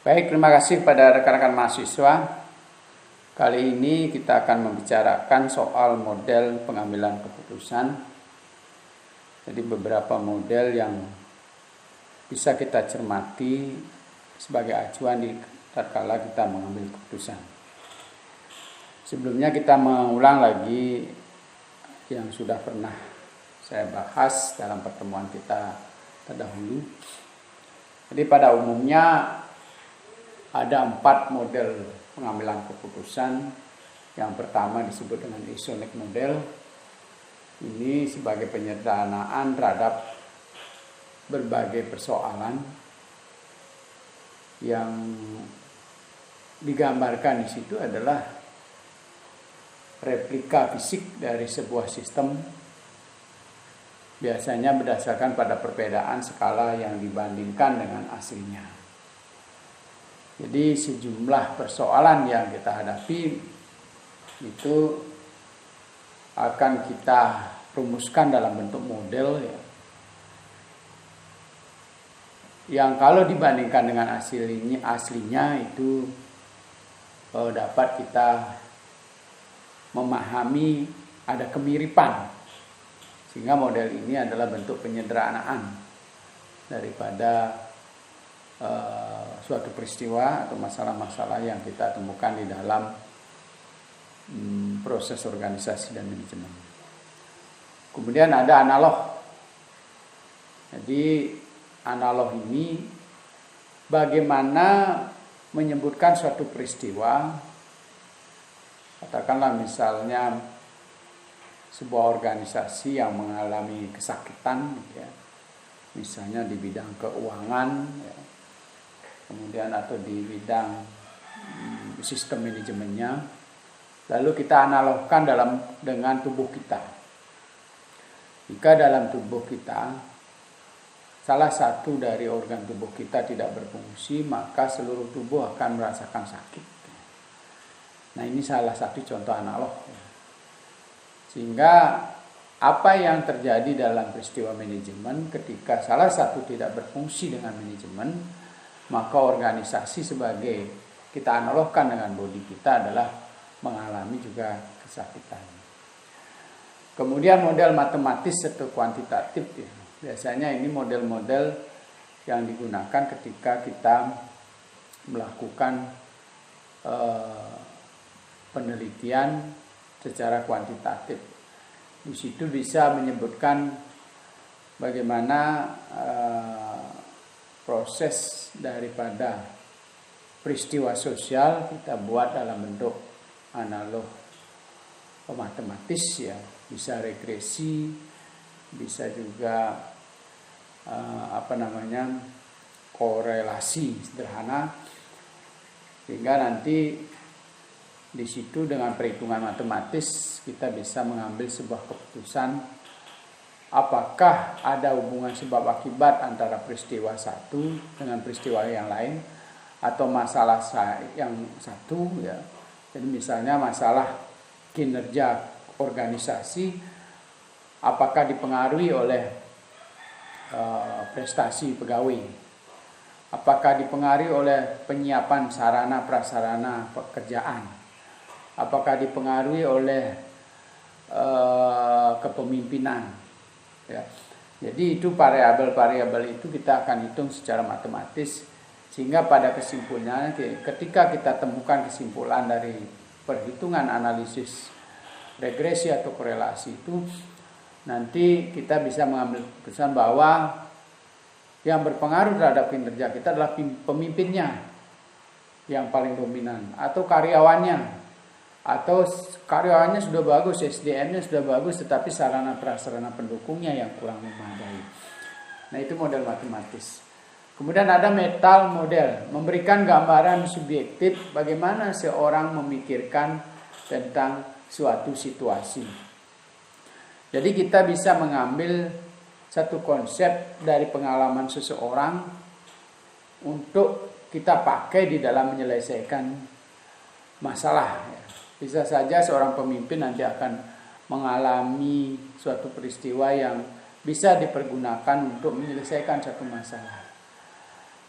Baik, terima kasih kepada rekan-rekan mahasiswa. Kali ini kita akan membicarakan soal model pengambilan keputusan. Jadi beberapa model yang bisa kita cermati sebagai acuan di tatkala kita mengambil keputusan. Sebelumnya kita mengulang lagi yang sudah pernah saya bahas dalam pertemuan kita terdahulu. Jadi pada umumnya ada 4 model pengambilan keputusan. Yang pertama disebut dengan Isonic model. Ini sebagai penyederhanaan terhadap berbagai persoalan yang digambarkan di situ adalah replika fisik dari sebuah sistem, biasanya berdasarkan pada perbedaan skala yang dibandingkan dengan aslinya. Jadi sejumlah persoalan yang kita hadapi itu akan kita rumuskan dalam bentuk model ya. Yang kalau dibandingkan dengan aslinya itu dapat kita memahami ada kemiripan, sehingga model ini adalah bentuk penyederhanaan daripada suatu peristiwa atau masalah-masalah yang kita temukan di dalam proses organisasi dan manajemen. Kemudian ada analog. Jadi analog ini bagaimana menyebutkan suatu peristiwa, katakanlah misalnya sebuah organisasi yang mengalami kesakitan, ya, misalnya di bidang keuangan, ya, kemudian atau di bidang sistem manajemennya, lalu kita analogkan dengan tubuh kita. Jika dalam tubuh kita salah satu dari organ tubuh kita tidak berfungsi, maka seluruh tubuh akan merasakan sakit. Nah, ini salah satu contoh analog. Sehingga apa yang terjadi dalam peristiwa manajemen ketika salah satu tidak berfungsi dengan manajemen, maka organisasi sebagai kita analogkan dengan bodi kita adalah mengalami juga kesakitan. Kemudian model matematis atau kuantitatif, ya. Biasanya ini model-model yang digunakan ketika kita melakukan penelitian secara kuantitatif. Di situ bisa menyebutkan bagaimana proses daripada peristiwa sosial kita buat dalam bentuk analog matematis, ya, bisa regresi, bisa juga korelasi sederhana, sehingga nanti di situ dengan perhitungan matematis kita bisa mengambil sebuah keputusan apakah ada hubungan sebab akibat antara peristiwa satu dengan peristiwa yang lain atau masalah yang satu, ya. Jadi misalnya masalah kinerja organisasi apakah dipengaruhi oleh prestasi pegawai, apakah dipengaruhi oleh penyiapan sarana prasarana pekerjaan, apakah dipengaruhi oleh kepemimpinan, ya. Jadi itu variabel-variabel itu kita akan hitung secara matematis, sehingga pada kesimpulannya ketika kita temukan kesimpulan dari perhitungan analisis regresi atau korelasi itu, nanti kita bisa mengambil keputusan bahwa yang berpengaruh terhadap kinerja kita adalah pemimpinnya yang paling dominan, atau karyawannya, atau karyawannya sudah bagus, SDM-nya sudah bagus, tetapi sarana prasarana pendukungnya yang kurang memadai. Nah, itu model matematis. Kemudian ada mental model, memberikan gambaran subjektif bagaimana seorang memikirkan tentang suatu situasi. Jadi kita bisa mengambil satu konsep dari pengalaman seseorang untuk kita pakai di dalam menyelesaikan masalah. Bisa saja seorang pemimpin nanti akan mengalami suatu peristiwa yang bisa dipergunakan untuk menyelesaikan satu masalah.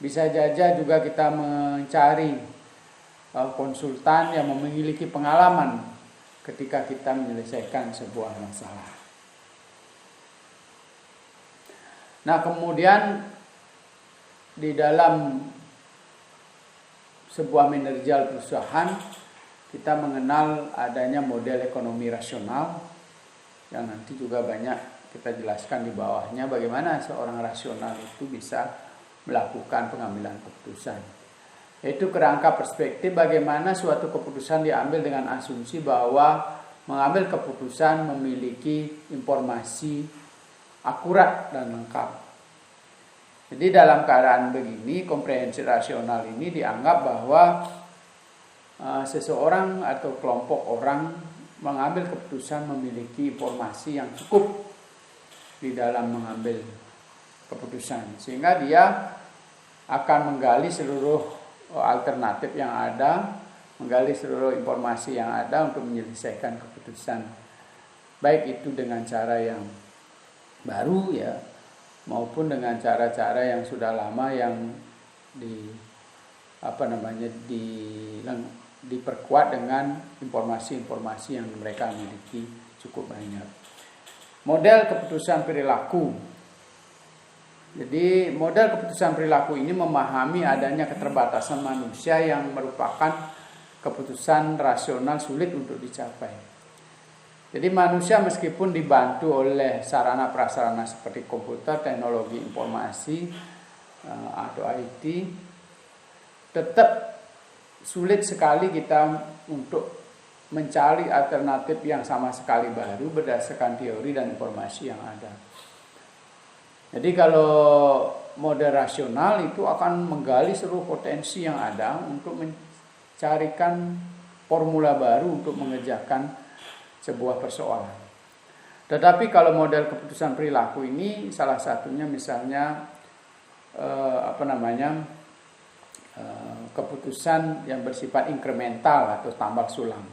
Bisa saja juga kita mencari konsultan yang memiliki pengalaman ketika kita menyelesaikan sebuah masalah. Nah, kemudian di dalam sebuah manajerial perusahaan kita mengenal adanya model ekonomi rasional yang nanti juga banyak kita jelaskan di bawahnya bagaimana seorang rasional itu bisa melakukan pengambilan keputusan. Yaitu kerangka perspektif bagaimana suatu keputusan diambil dengan asumsi bahwa mengambil keputusan memiliki informasi akurat dan lengkap. Jadi dalam keadaan begini, komprehensi rasional ini dianggap bahwa seseorang atau kelompok orang mengambil keputusan memiliki informasi yang cukup di dalam mengambil keputusan, sehingga dia akan menggali seluruh alternatif yang ada, menggali seluruh informasi yang ada untuk menyelesaikan keputusan, baik itu dengan cara yang baru ya, maupun dengan cara-cara yang sudah lama yang diperkuat dengan informasi-informasi yang mereka miliki cukup banyak. Model keputusan perilaku. Jadi model keputusan perilaku ini memahami adanya keterbatasan manusia yang merupakan keputusan rasional sulit untuk dicapai. Jadi manusia meskipun dibantu oleh sarana prasarana seperti komputer, teknologi informasi atau IT, tetap sulit sekali kita untuk mencari alternatif yang sama sekali baru berdasarkan teori dan informasi yang ada. Jadi kalau model rasional itu akan menggali seluruh potensi yang ada untuk mencarikan formula baru untuk mengerjakan sebuah persoalan. Tetapi kalau model keputusan perilaku ini salah satunya misalnya keputusan yang bersifat inkremental atau tambal sulam.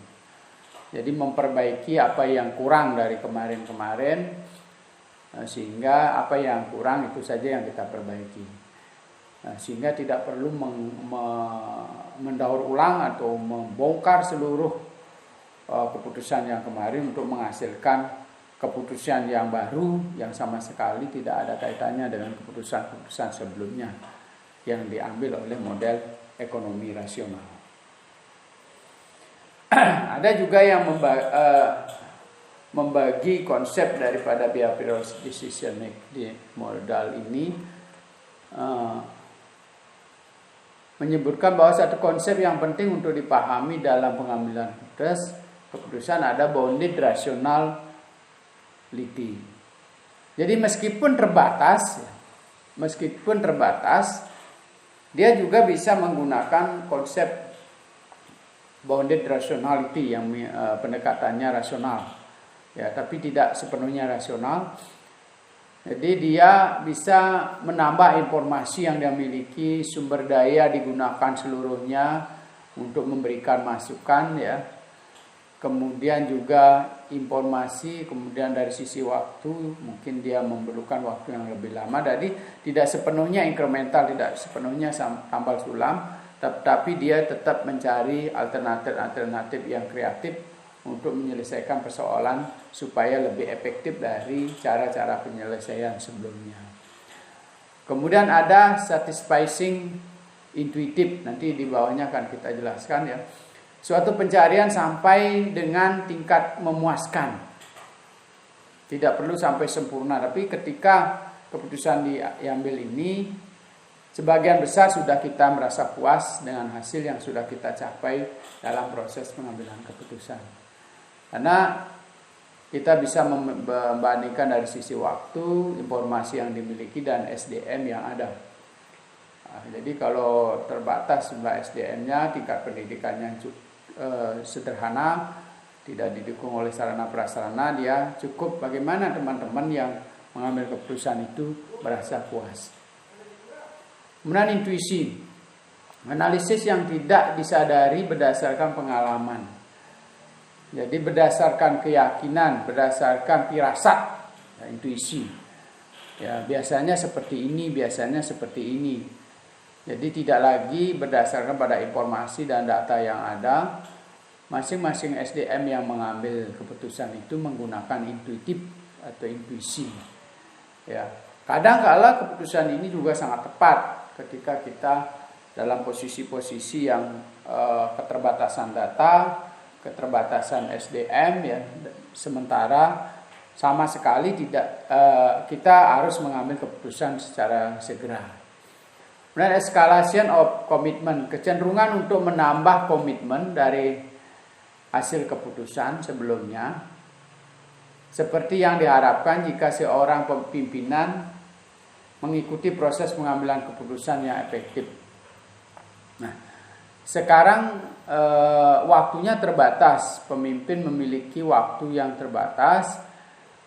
Jadi memperbaiki apa yang kurang dari kemarin-kemarin, sehingga apa yang kurang itu saja yang kita perbaiki. Sehingga tidak perlu mendaur ulang atau membongkar seluruh keputusan yang kemarin untuk menghasilkan keputusan yang baru yang sama sekali tidak ada kaitannya dengan keputusan-keputusan sebelumnya yang diambil oleh model ekonomi rasional. Ada juga yang membagi konsep daripada behavioral decision making modal ini, menyebutkan bahwa satu konsep yang penting untuk dipahami dalam pengambilan keputusan ada bounded rationality. Jadi meskipun terbatas, dia juga bisa menggunakan konsep bounded rationality yang pendekatannya rasional. Ya, tapi tidak sepenuhnya rasional. Jadi dia bisa menambah informasi yang dia miliki, sumber daya digunakan seluruhnya untuk memberikan masukan ya. Kemudian juga informasi, kemudian dari sisi waktu mungkin dia memerlukan waktu yang lebih lama. Jadi tidak sepenuhnya inkremental, tidak sepenuhnya tambal sulam, tetapi dia tetap mencari alternatif yang kreatif untuk menyelesaikan persoalan supaya lebih efektif dari cara-cara penyelesaian sebelumnya. Kemudian ada satisfying intuitive, nanti di bawahnya akan kita jelaskan ya. Suatu pencarian sampai dengan tingkat memuaskan. Tidak perlu sampai sempurna, tapi ketika keputusan diambil ini sebagian besar sudah kita merasa puas dengan hasil yang sudah kita capai dalam proses pengambilan keputusan. Karena kita bisa membandingkan dari sisi waktu, informasi yang dimiliki dan SDM yang ada. Jadi kalau terbatas jumlah SDM-nya, tingkat pendidikannya sederhana, tidak didukung oleh sarana prasarana, dia cukup bagaimana teman-teman yang mengambil keputusan itu merasa puas. Kemudian intuisi, analisis yang tidak disadari berdasarkan pengalaman. Jadi berdasarkan keyakinan, berdasarkan firasat, intuisi. Ya, biasanya seperti ini, biasanya seperti ini. Jadi tidak lagi berdasarkan pada informasi dan data yang ada, masing-masing SDM yang mengambil keputusan itu menggunakan intuitif atau intuisi. Ya, kadang-kala keputusan ini juga sangat tepat ketika kita dalam posisi-posisi yang keterbatasan data, keterbatasan SDM, ya, sementara sama sekali tidak kita harus mengambil keputusan secara segera. Dan escalation of commitment, kecenderungan untuk menambah komitmen dari hasil keputusan sebelumnya, seperti yang diharapkan jika seorang pimpinan mengikuti proses pengambilan keputusan yang efektif. Nah, sekarang waktunya terbatas, pemimpin memiliki waktu yang terbatas,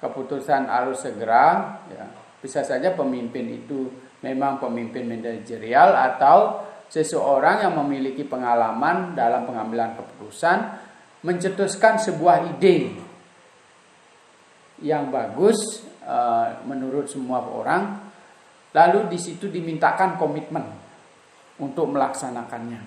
keputusan harus segera. Ya. Bisa saja pemimpin itu memang pemimpin manajerial atau seseorang yang memiliki pengalaman dalam pengambilan keputusan, mencetuskan sebuah ide yang bagus menurut semua orang, lalu di situ dimintakan komitmen untuk melaksanakannya.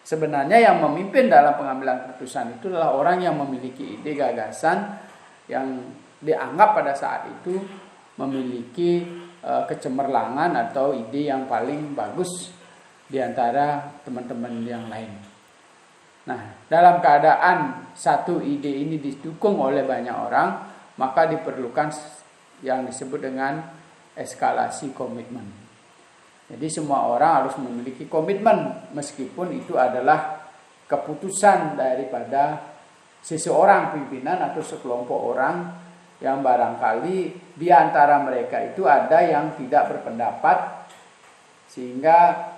Sebenarnya yang memimpin dalam pengambilan keputusan itu adalah orang yang memiliki ide gagasan yang dianggap pada saat itu memiliki kecemerlangan atau ide yang paling bagus di antara teman-teman yang lain. Nah, dalam keadaan satu ide ini didukung oleh banyak orang, maka diperlukan yang disebut dengan eskalasi komitmen. Jadi semua orang harus memiliki komitmen meskipun itu adalah keputusan daripada seseorang pimpinan atau sekelompok orang yang barangkali di antara mereka itu ada yang tidak berpendapat sehingga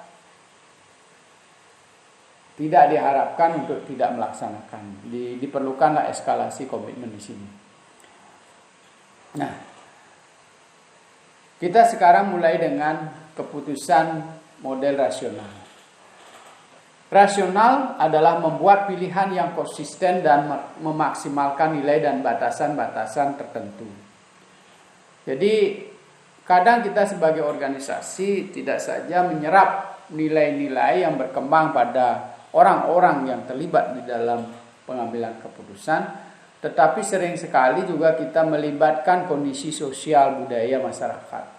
tidak diharapkan untuk tidak melaksanakan. Diperlukanlah eskalasi komitmen di sini. Nah, kita sekarang mulai dengan keputusan model rasional. Rasional adalah membuat pilihan yang konsisten dan memaksimalkan nilai dan batasan-batasan tertentu. Jadi kadang kita sebagai organisasi tidak saja menyerap nilai-nilai yang berkembang pada orang-orang yang terlibat di dalam pengambilan keputusan, tetapi sering sekali juga kita melibatkan kondisi sosial budaya masyarakat.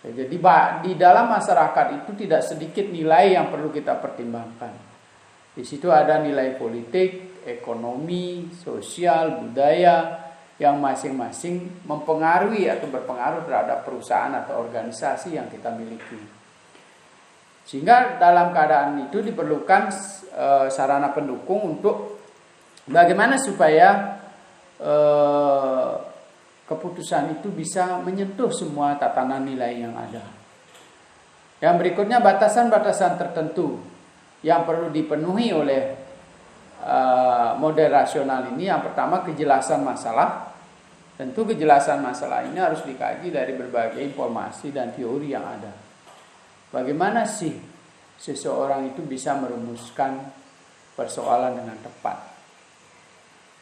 Jadi di dalam masyarakat itu tidak sedikit nilai yang perlu kita pertimbangkan. Di situ ada nilai politik, ekonomi, sosial, budaya yang masing-masing mempengaruhi atau berpengaruh terhadap perusahaan atau organisasi yang kita miliki. Sehingga dalam keadaan itu diperlukan sarana pendukung untuk bagaimana supaya keputusan itu bisa menyentuh semua tatanan nilai yang ada. Yang berikutnya batasan-batasan tertentu yang perlu dipenuhi oleh model rasional ini. Yang pertama kejelasan masalah. Tentu kejelasan masalah ini harus dikaji dari berbagai informasi dan teori yang ada. Bagaimana sih seseorang itu bisa merumuskan persoalan dengan tepat?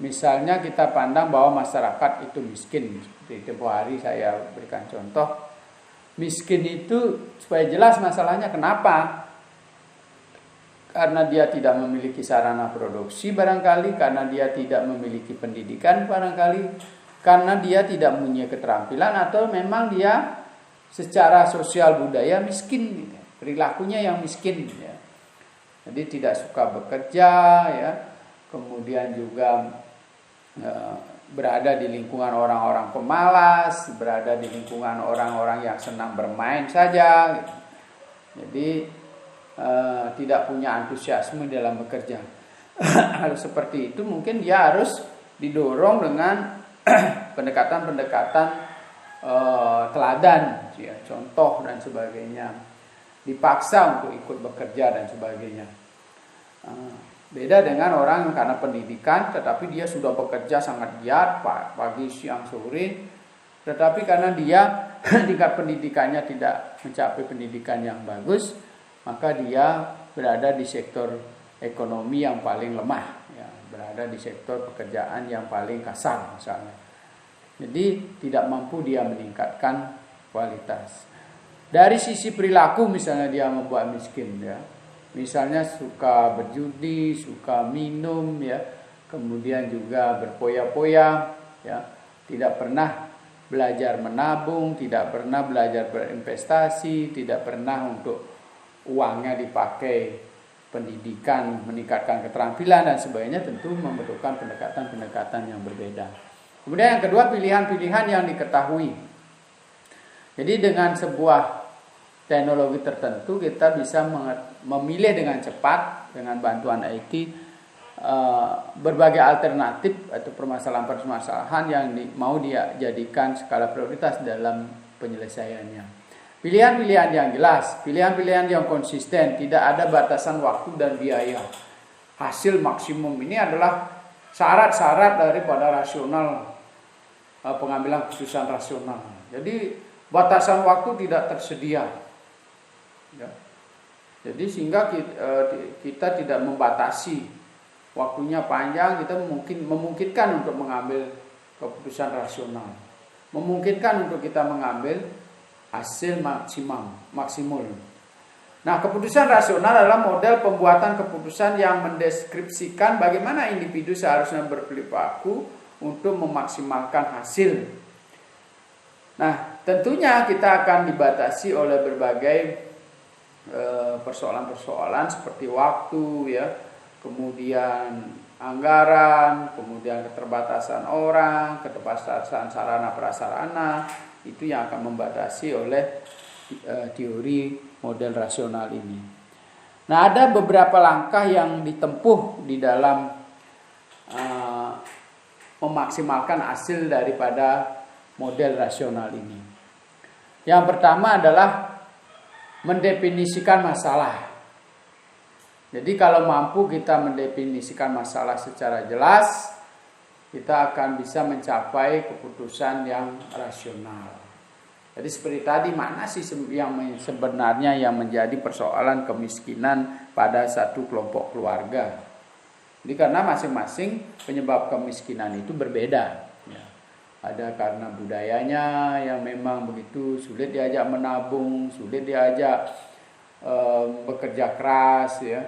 Misalnya kita pandang bahwa masyarakat itu miskin. Seperti tempoh hari saya berikan contoh. Miskin itu supaya jelas masalahnya kenapa? Karena dia tidak memiliki sarana produksi barangkali, karena dia tidak memiliki pendidikan barangkali, karena dia tidak mempunyai keterampilan, atau memang dia secara sosial budaya miskin, perilakunya yang miskin. Ya. Jadi tidak suka bekerja, ya. Kemudian juga berada di lingkungan orang-orang pemalas, berada di lingkungan orang-orang yang senang bermain saja, gitu. Jadi tidak punya antusiasme dalam bekerja. Hal seperti itu mungkin dia harus didorong dengan pendekatan-pendekatan teladan, ya, contoh dan sebagainya, dipaksa untuk ikut bekerja dan sebagainya. Beda dengan orang yang karena pendidikan tetapi dia sudah bekerja sangat giat pagi, siang, sore, tetapi karena dia tingkat pendidikannya tidak mencapai pendidikan yang bagus, maka dia berada di sektor ekonomi yang paling lemah, ya, berada di sektor pekerjaan yang paling kasar misalnya. Jadi tidak mampu dia meningkatkan kualitas. Dari sisi perilaku misalnya dia membuat miskin ya. Misalnya suka berjudi, suka minum ya, kemudian juga berpoya-poya ya, tidak pernah belajar menabung, tidak pernah belajar berinvestasi, tidak pernah untuk uangnya dipakai pendidikan, meningkatkan keterampilan dan sebagainya, tentu membutuhkan pendekatan-pendekatan yang berbeda. Kemudian yang kedua, pilihan-pilihan yang diketahui. Jadi dengan sebuah teknologi tertentu kita bisa memilih dengan cepat dengan bantuan IT berbagai alternatif atau permasalahan-permasalahan yang mau dia jadikan skala prioritas dalam penyelesaiannya. Pilihan-pilihan yang jelas, pilihan-pilihan yang konsisten, tidak ada batasan waktu dan biaya. Hasil maksimum ini adalah syarat-syarat daripada rasional, pengambilan keputusan rasional. Jadi batasan waktu tidak tersedia. Ya. Jadi sehingga kita tidak membatasi waktunya panjang, kita memungkinkan untuk mengambil keputusan rasional, memungkinkan untuk kita mengambil hasil maksimum. Nah, keputusan rasional adalah model pembuatan keputusan yang mendeskripsikan bagaimana individu seharusnya berperilaku untuk memaksimalkan hasil. Nah, tentunya kita akan dibatasi oleh berbagai persoalan-persoalan seperti waktu ya, kemudian anggaran, kemudian keterbatasan orang, keterbatasan sarana prasarana, itu yang akan membatasi oleh teori model rasional ini. Nah, ada beberapa langkah yang ditempuh di dalam memaksimalkan hasil daripada model rasional ini. Yang pertama adalah mendefinisikan masalah. Jadi kalau mampu kita mendefinisikan masalah secara jelas, kita akan bisa mencapai keputusan yang rasional. Jadi seperti tadi, mana sih yang sebenarnya yang menjadi persoalan kemiskinan pada satu kelompok keluarga. Jadi karena masing-masing penyebab kemiskinan itu berbeda. Ya. Ada karena budayanya yang memang begitu sulit diajak menabung, sulit diajak bekerja keras ya.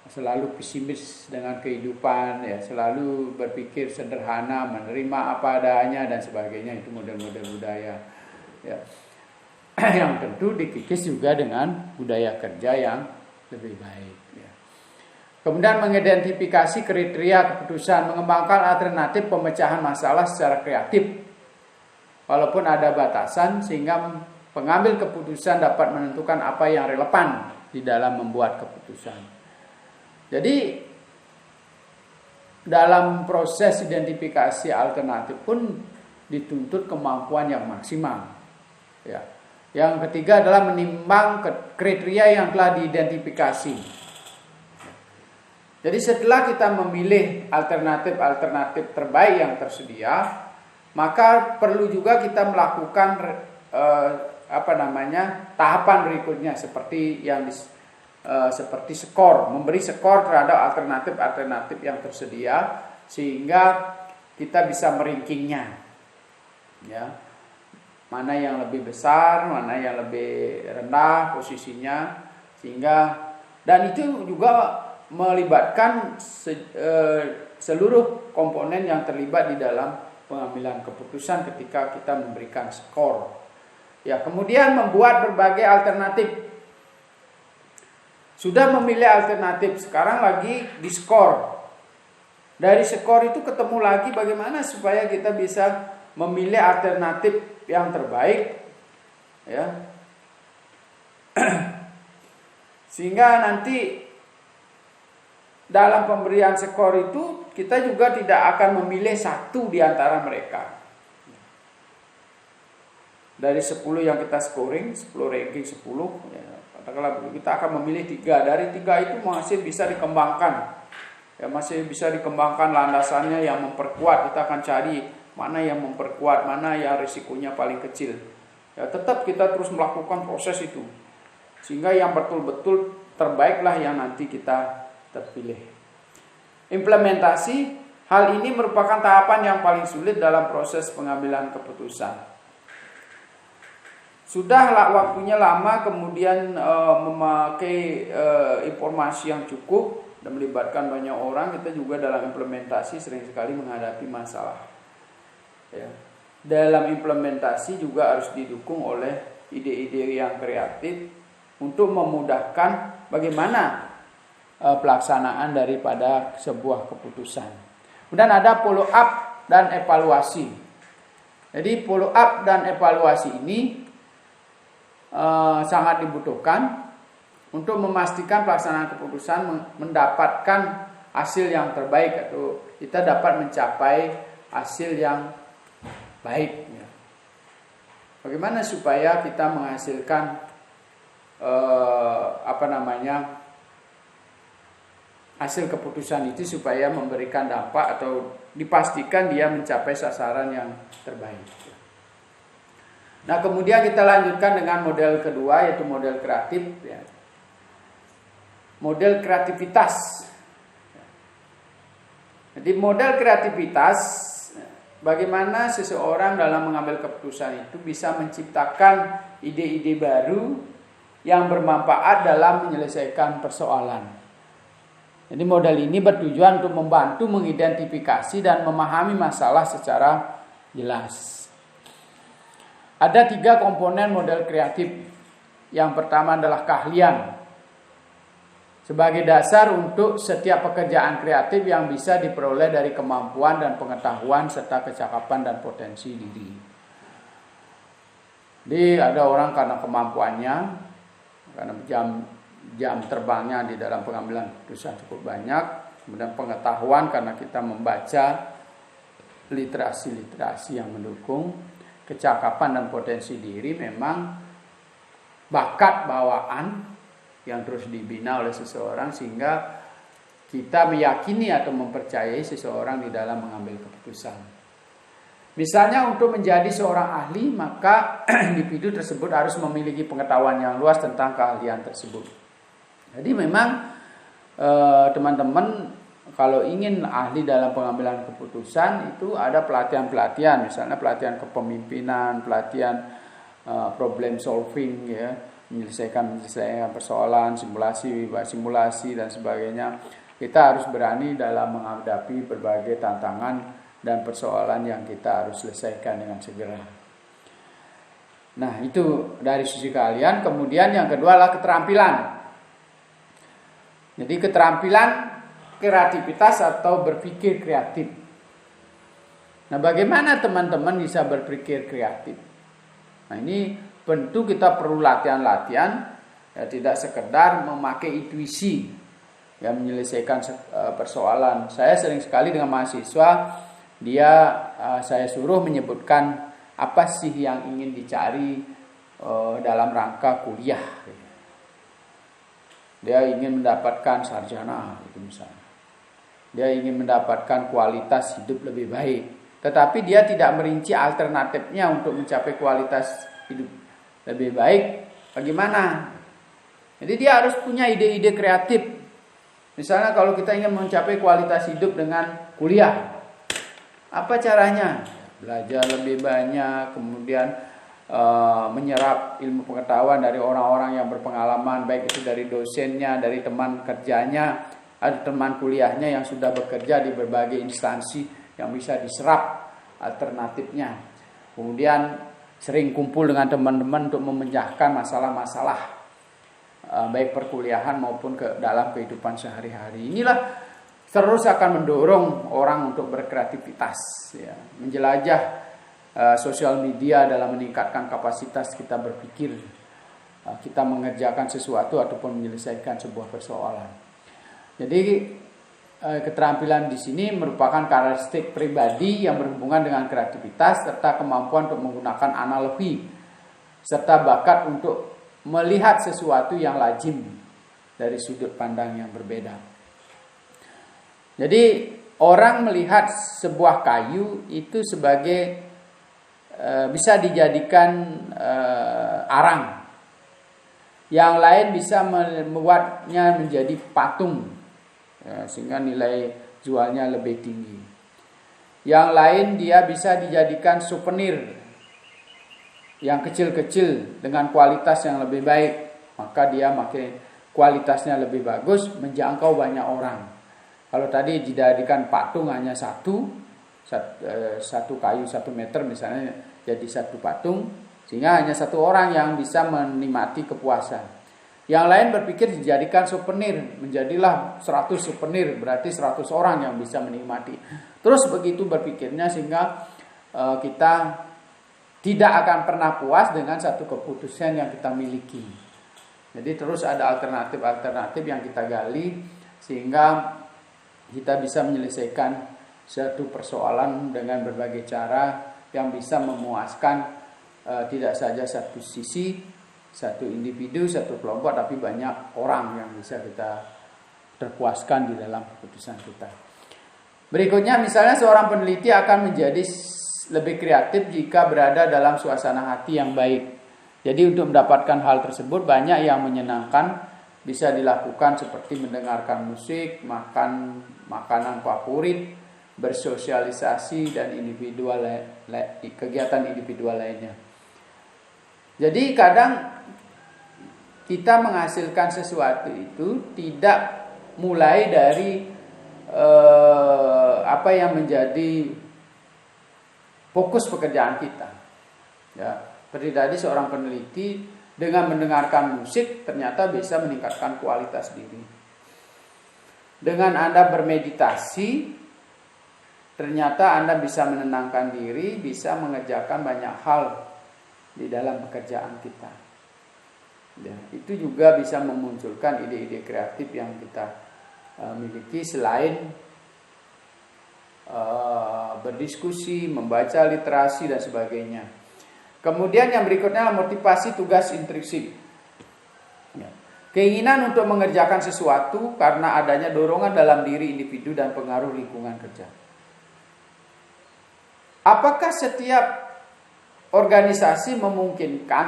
Selalu pesimis dengan kehidupan ya, selalu berpikir sederhana, menerima apa adanya dan sebagainya. Itu model-model budaya ya, yang tentu dikikis juga dengan budaya kerja yang lebih baik ya. Kemudian mengidentifikasi kriteria keputusan, mengembangkan alternatif pemecahan masalah secara kreatif walaupun ada batasan, sehingga pengambil keputusan dapat menentukan apa yang relevan di dalam membuat keputusan. Jadi dalam proses identifikasi alternatif pun dituntut kemampuan yang maksimal. Ya. Yang ketiga adalah menimbang kriteria yang telah diidentifikasi. Jadi setelah kita memilih alternatif-alternatif terbaik yang tersedia, maka perlu juga kita melakukan tahapan berikutnya seperti seperti skor, memberi skor terhadap alternatif-alternatif yang tersedia sehingga kita bisa merankingnya, ya, mana yang lebih besar, mana yang lebih rendah posisinya, sehingga dan itu juga melibatkan seluruh komponen yang terlibat di dalam pengambilan keputusan ketika kita memberikan skor. Ya, kemudian membuat berbagai alternatif. Sudah memilih alternatif, sekarang lagi diskor. Dari skor itu ketemu lagi bagaimana supaya kita bisa memilih alternatif yang terbaik, ya. Sehingga nanti dalam pemberian skor itu kita juga tidak akan memilih satu di antara mereka. Dari 10 yang kita scoring, 10 ranking 10, ya, katakanlah kita akan memilih 3. Dari 3 itu masih bisa dikembangkan. Ya, masih bisa dikembangkan landasannya yang memperkuat. Kita akan cari mana yang memperkuat, mana yang risikonya paling kecil. Ya, tetap kita terus melakukan proses itu. Sehingga yang betul-betul terbaiklah yang nanti kita terpilih. Implementasi, hal ini merupakan tahapan yang paling sulit dalam proses pengambilan keputusan. sudah waktunya lama kemudian memakai informasi yang cukup dan melibatkan banyak orang, kita juga dalam implementasi sering sekali menghadapi masalah. Ya. Dalam implementasi juga harus didukung oleh ide-ide yang kreatif untuk memudahkan bagaimana pelaksanaan daripada sebuah keputusan. Kemudian ada follow up dan evaluasi. Jadi follow up dan evaluasi ini sangat dibutuhkan untuk memastikan pelaksanaan keputusan mendapatkan hasil yang terbaik atau kita dapat mencapai hasil yang baik. Bagaimana supaya kita menghasilkan hasil keputusan itu supaya memberikan dampak atau dipastikan dia mencapai sasaran yang terbaik. Nah, kemudian kita lanjutkan dengan model kedua, yaitu model kreatif. Model kreativitas. Jadi model kreativitas, bagaimana seseorang dalam mengambil keputusan itu bisa menciptakan ide-ide baru yang bermanfaat dalam menyelesaikan persoalan. Jadi model ini bertujuan untuk membantu mengidentifikasi dan memahami masalah secara jelas. Ada 3 komponen model kreatif. Yang pertama adalah keahlian. Sebagai dasar untuk setiap pekerjaan kreatif yang bisa diperoleh dari kemampuan dan pengetahuan serta kecakapan dan potensi diri. Jadi ada orang karena kemampuannya, karena jam terbangnya di dalam pengambilan keputusan cukup banyak, kemudian pengetahuan karena kita membaca literasi yang mendukung, kecakapan dan potensi diri memang bakat bawaan yang terus dibina oleh seseorang sehingga kita meyakini atau mempercayai seseorang di dalam mengambil keputusan. Misalnya untuk menjadi seorang ahli, maka individu tersebut harus memiliki pengetahuan yang luas tentang keahlian tersebut. Jadi memang teman-teman kalau ingin ahli dalam pengambilan keputusan itu ada pelatihan-pelatihan, misalnya pelatihan kepemimpinan, pelatihan problem solving, ya, menyelesaikan persoalan, simulasi dan sebagainya. Kita harus berani dalam menghadapi berbagai tantangan dan persoalan yang kita harus selesaikan dengan segera. Nah, itu dari sisi keahlian. Kemudian yang kedua adalah keterampilan. Jadi keterampilan kreativitas atau berpikir kreatif. Nah, bagaimana teman-teman bisa berpikir kreatif? Nah, ini tentu kita perlu latihan-latihan, ya, tidak sekedar memakai intuisi yang menyelesaikan persoalan. Saya sering sekali dengan mahasiswa, saya suruh menyebutkan apa sih yang ingin dicari dalam rangka kuliah. Dia ingin mendapatkan sarjana, itu misalnya. Dia ingin mendapatkan kualitas hidup lebih baik, tetapi dia tidak merinci alternatifnya untuk mencapai kualitas hidup lebih baik. Bagaimana? Jadi dia harus punya ide-ide kreatif. Misalnya kalau kita ingin mencapai kualitas hidup dengan kuliah, apa caranya? Belajar lebih banyak, kemudian menyerap ilmu pengetahuan dari orang-orang yang berpengalaman, baik itu dari dosennya, dari teman kerjanya, ada teman kuliahnya yang sudah bekerja di berbagai instansi yang bisa diserap alternatifnya. Kemudian sering kumpul dengan teman-teman untuk memecahkan masalah-masalah baik perkuliahan maupun ke dalam kehidupan sehari-hari. Inilah terus akan mendorong orang untuk berkreativitas, ya, menjelajah sosial media dalam meningkatkan kapasitas kita berpikir, kita mengerjakan sesuatu ataupun menyelesaikan sebuah persoalan. Jadi keterampilan di sini merupakan karakteristik pribadi yang berhubungan dengan kreativitas serta kemampuan untuk menggunakan analogi serta bakat untuk melihat sesuatu yang lazim dari sudut pandang yang berbeda. Jadi orang melihat sebuah kayu itu sebagai bisa dijadikan arang. Yang lain bisa membuatnya menjadi patung, ya, sehingga nilai jualnya lebih tinggi. Yang lain dia bisa dijadikan souvenir, yang kecil-kecil dengan kualitas yang lebih baik, maka dia makin kualitasnya lebih bagus, menjangkau banyak orang. Kalau tadi dijadikan patung hanya satu kayu 1 meter misalnya jadi satu patung, sehingga hanya satu orang yang bisa menikmati kepuasan. Yang lain berpikir dijadikan souvenir, menjadilah 100 souvenir, berarti 100 orang yang bisa menikmati. Terus begitu berpikirnya sehingga kita tidak akan pernah puas dengan satu keputusan yang kita miliki. Jadi terus ada alternatif-alternatif yang kita gali sehingga kita bisa menyelesaikan satu persoalan dengan berbagai cara yang bisa memuaskan tidak saja satu sisi, satu individu, satu kelompok, tapi banyak orang yang bisa kita terpuaskan di dalam keputusan kita. Berikutnya misalnya seorang peneliti akan menjadi lebih kreatif jika berada dalam suasana hati yang baik. Jadi untuk mendapatkan hal tersebut banyak yang menyenangkan bisa dilakukan seperti mendengarkan musik, makan makanan favorit, bersosialisasi dan kegiatan individual lainnya. Jadi kadang kita menghasilkan sesuatu itu tidak mulai dari apa yang menjadi fokus pekerjaan kita. Ya, seperti tadi seorang peneliti dengan mendengarkan musik ternyata bisa meningkatkan kualitas diri. Dengan Anda bermeditasi, ternyata Anda bisa menenangkan diri, bisa mengerjakan banyak hal di dalam pekerjaan kita. Ya, itu juga bisa memunculkan ide-ide kreatif yang kita miliki selain berdiskusi, membaca literasi dan sebagainya. Kemudian yang berikutnya adalah motivasi tugas intrinsik. Ya. Keinginan untuk mengerjakan sesuatu karena adanya dorongan dalam diri individu dan pengaruh lingkungan kerja. Apakah setiap organisasi memungkinkan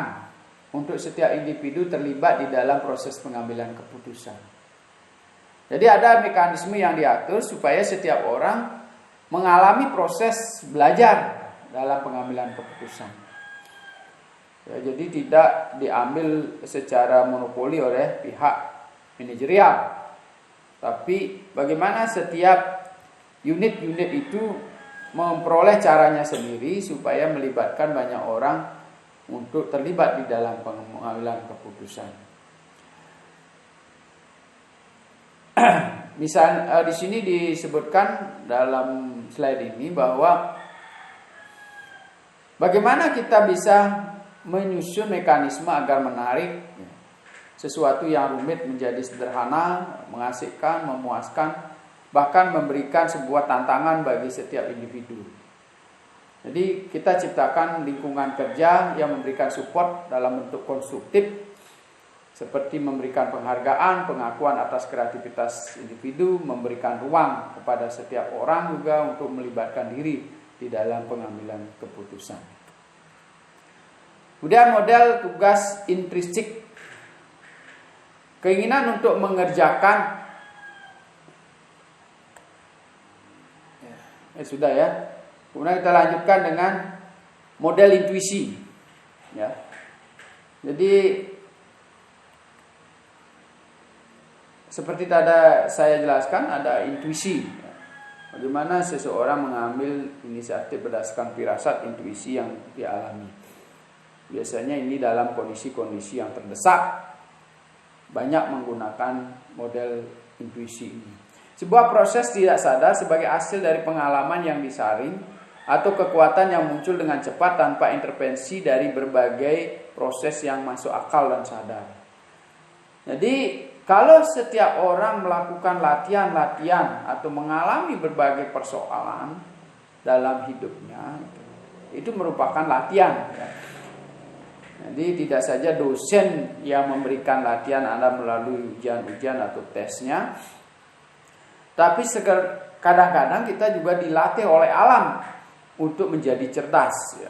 untuk setiap individu terlibat di dalam proses pengambilan keputusan? Jadi ada mekanisme yang diatur supaya setiap orang mengalami proses belajar dalam pengambilan keputusan. Ya, jadi tidak diambil secara monopoli oleh pihak manajerial. Tapi bagaimana setiap unit-unit itu memperoleh caranya sendiri supaya melibatkan banyak orang untuk terlibat di dalam pengambilan keputusan. Misal di sini disebutkan dalam slide ini bahwa bagaimana kita bisa menyusun mekanisme agar menarik sesuatu yang rumit menjadi sederhana, mengasihkan, memuaskan, bahkan memberikan sebuah tantangan bagi setiap individu. Jadi kita ciptakan lingkungan kerja yang memberikan support dalam bentuk konstruktif, seperti memberikan penghargaan, pengakuan atas kreativitas individu, memberikan ruang kepada setiap orang juga untuk melibatkan diri di dalam pengambilan keputusan. Kemudian model tugas intrinsik, keinginan untuk mengerjakan. Sudah ya. Kemudian kita lanjutkan dengan model intuisi. Ya. Jadi seperti tadi saya jelaskan, ada intuisi. Bagaimana seseorang mengambil inisiatif berdasarkan firasat, intuisi yang dialami. Biasanya ini dalam kondisi-kondisi yang terdesak, banyak menggunakan model intuisi ini. Sebuah proses tidak sadar sebagai hasil dari pengalaman yang disaring atau kekuatan yang muncul dengan cepat tanpa intervensi dari berbagai proses yang masuk akal dan sadar. Jadi kalau setiap orang melakukan latihan-latihan atau mengalami berbagai persoalan dalam hidupnya, itu merupakan latihan. Jadi tidak saja dosen yang memberikan latihan Anda melalui ujian-ujian atau tesnya, tapi kadang-kadang kita juga dilatih oleh alam untuk menjadi cerdas, ya.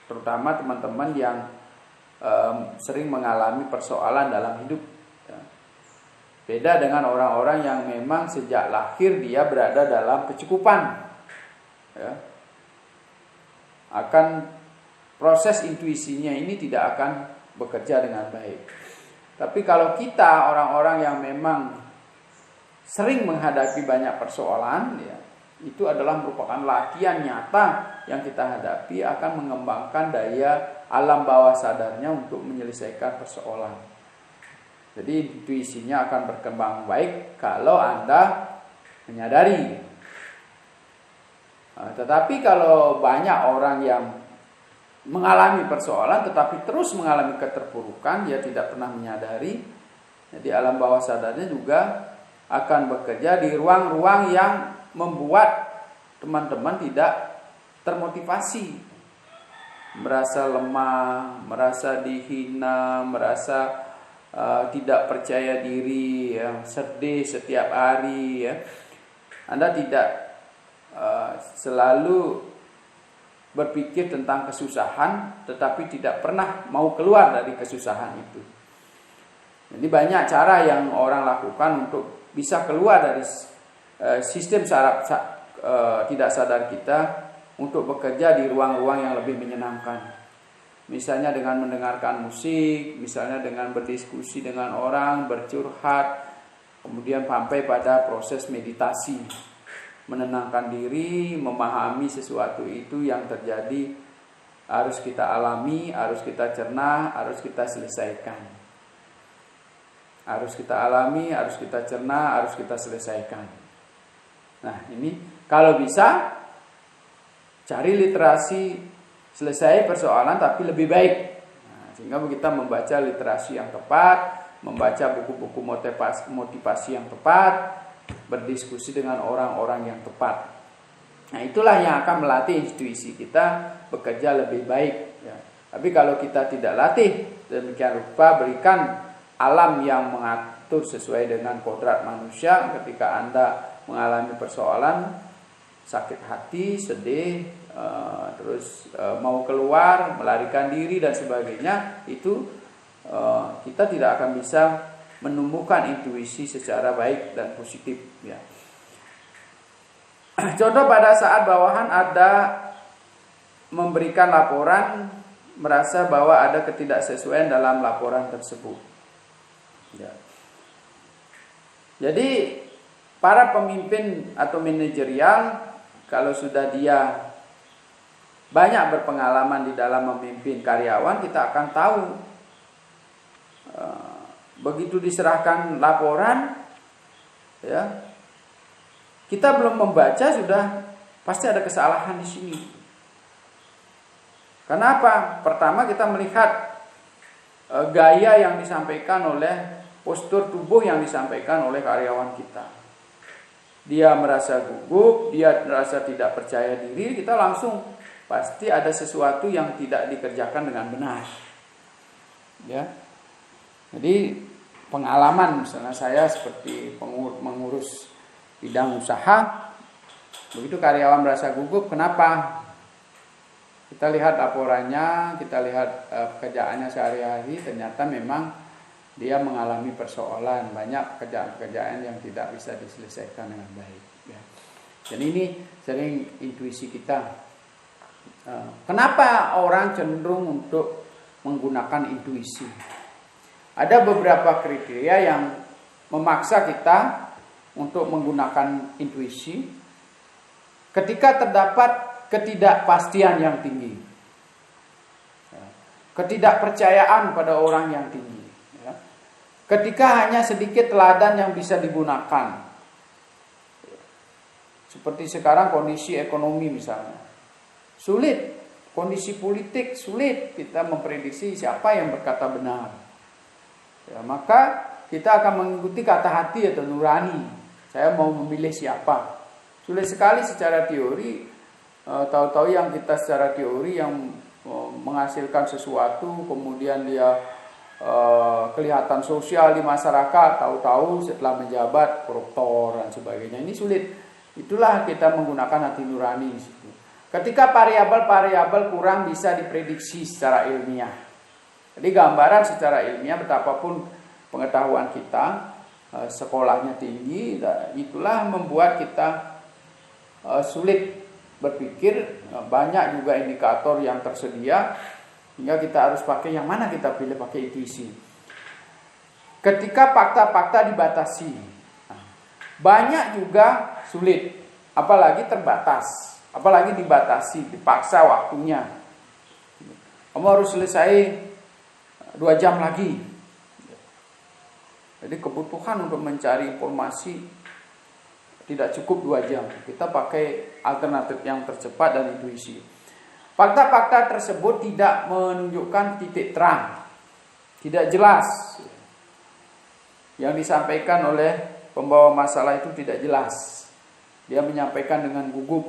Terutama teman-teman yang sering mengalami persoalan dalam hidup. Beda dengan orang-orang yang memang sejak lahir dia berada dalam kecukupan, ya. Akan proses intuisinya ini tidak akan bekerja dengan baik. Tapi kalau kita orang-orang yang memang sering menghadapi banyak persoalan, ya, itu adalah merupakan latihan nyata yang kita hadapi akan mengembangkan daya alam bawah sadarnya untuk menyelesaikan persoalan. Jadi intuisinya akan berkembang baik kalau Anda menyadari. Tetapi kalau banyak orang yang mengalami persoalan tetapi terus mengalami keterpurukan, dia tidak pernah menyadari. Jadi alam bawah sadarnya juga akan bekerja di ruang-ruang yang membuat teman-teman tidak termotivasi, merasa lemah, merasa dihina, merasa tidak percaya diri, ya, sedih setiap hari, ya. Anda tidak selalu berpikir tentang kesusahan, tetapi tidak pernah mau keluar dari kesusahan itu. Jadi banyak cara yang orang lakukan untuk bisa keluar dari sistem tidak sadar kita untuk bekerja di ruang-ruang yang lebih menyenangkan. Misalnya dengan mendengarkan musik, misalnya dengan berdiskusi dengan orang, bercurhat, kemudian sampai pada proses meditasi, menenangkan diri, memahami sesuatu itu yang terjadi harus kita alami, harus kita cerna, harus kita selesaikan. Harus kita alami, harus kita cerna, harus kita selesaikan. Nah, ini kalau bisa cari literasi selesai persoalan tapi lebih baik. Nah, sehingga kita membaca literasi yang tepat, membaca buku-buku motivasi yang tepat, berdiskusi dengan orang-orang yang tepat. Nah, itulah yang akan melatih intuisi kita bekerja lebih baik, ya. Tapi kalau kita tidak latih demikian rupa, berikan alam yang mengatur sesuai dengan kodrat manusia. Ketika Anda mengalami persoalan, sakit hati, sedih, terus mau keluar, melarikan diri dan sebagainya, itu kita tidak akan bisa menumbuhkan intuisi secara baik dan positif, ya. Contoh pada saat bawahan ada memberikan laporan, merasa bahwa ada ketidaksesuaian dalam laporan tersebut, ya. Jadi para pemimpin atau manajerial, kalau sudah dia banyak berpengalaman di dalam memimpin karyawan, kita akan tahu begitu diserahkan laporan, ya, kita belum membaca sudah pasti ada kesalahan di sini. Kenapa? Pertama, kita melihat gaya yang disampaikan oleh, postur tubuh yang disampaikan oleh karyawan kita. Dia merasa gugup, dia merasa tidak percaya diri, kita langsung pasti ada sesuatu yang tidak dikerjakan dengan benar, ya. Jadi pengalaman misalnya saya seperti mengurus bidang usaha, begitu karyawan merasa gugup, kenapa? Kita lihat laporannya, kita lihat pekerjaannya sehari-hari, ternyata memang dia mengalami persoalan, banyak pekerjaan-pekerjaan yang tidak bisa diselesaikan dengan baik, ya. Dan ini sering intuisi kita. Kenapa orang cenderung untuk menggunakan intuisi? Ada beberapa kriteria yang memaksa kita untuk menggunakan intuisi ketika terdapat ketidakpastian yang tinggi, ketidakpercayaan pada orang yang tinggi, ya. Ketika hanya sedikit teladan yang bisa digunakan, seperti sekarang kondisi ekonomi misalnya sulit, kondisi politik sulit kita memprediksi siapa yang berkata benar, ya, maka kita akan mengikuti kata hati atau nurani. Saya mau memilih siapa. Sulit sekali secara teori. Tahu-tahu yang kita secara teori yang menghasilkan sesuatu, kemudian dia kelihatan sosial di masyarakat, tahu-tahu setelah menjabat koruptor dan sebagainya. Ini sulit. Itulah kita menggunakan hati nurani di situ. Ketika variabel-variabel kurang bisa diprediksi secara ilmiah. Jadi gambaran secara ilmiah betapapun pengetahuan kita, sekolahnya tinggi, itulah membuat kita sulit berpikir. Banyak juga indikator yang tersedia, Sehingga kita harus pakai yang mana kita pilih, pakai intuisi. Ketika fakta-fakta dibatasi, banyak juga sulit, apalagi terbatas, apalagi dibatasi, dipaksa waktunya. Kamu harus selesai 2 jam lagi. Jadi kebutuhan untuk mencari informasi tidak cukup 2 jam. Kita pakai alternatif yang tercepat dan intuisi. Fakta-fakta tersebut tidak menunjukkan titik terang, tidak jelas. Yang disampaikan oleh pembawa masalah itu tidak jelas. Dia menyampaikan dengan gugup.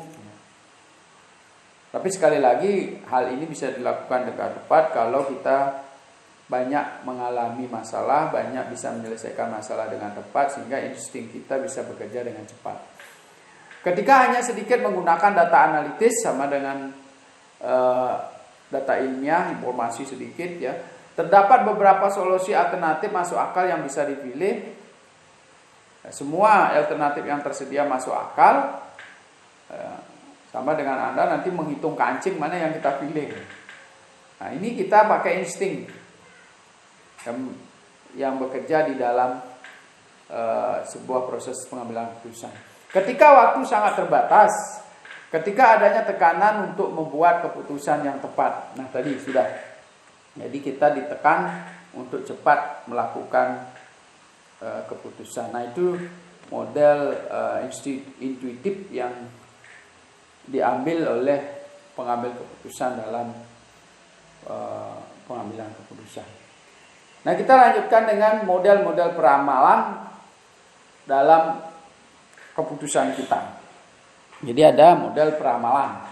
Tapi sekali lagi, hal ini bisa dilakukan dengan tepat kalau kita banyak mengalami masalah, banyak bisa menyelesaikan masalah dengan tepat, sehingga insting kita bisa bekerja dengan cepat. Ketika hanya sedikit menggunakan data analitis sama dengan data ilmiah, informasi sedikit ya, terdapat beberapa solusi alternatif masuk akal yang bisa dipilih. Semua alternatif yang tersedia masuk akal, sama dengan Anda nanti menghitung kancing mana yang kita pilih. Nah, ini kita pakai insting yang bekerja di dalam sebuah proses pengambilan keputusan. Ketika waktu sangat terbatas, ketika adanya tekanan untuk membuat keputusan yang tepat. Nah, tadi sudah. Jadi kita ditekan untuk cepat melakukan keputusan. Nah, itu model intuitif yang diambil oleh pengambil keputusan dalam pengambilan keputusan. Nah, kita lanjutkan dengan model-model peramalan dalam keputusan kita. Jadi ada model peramalan.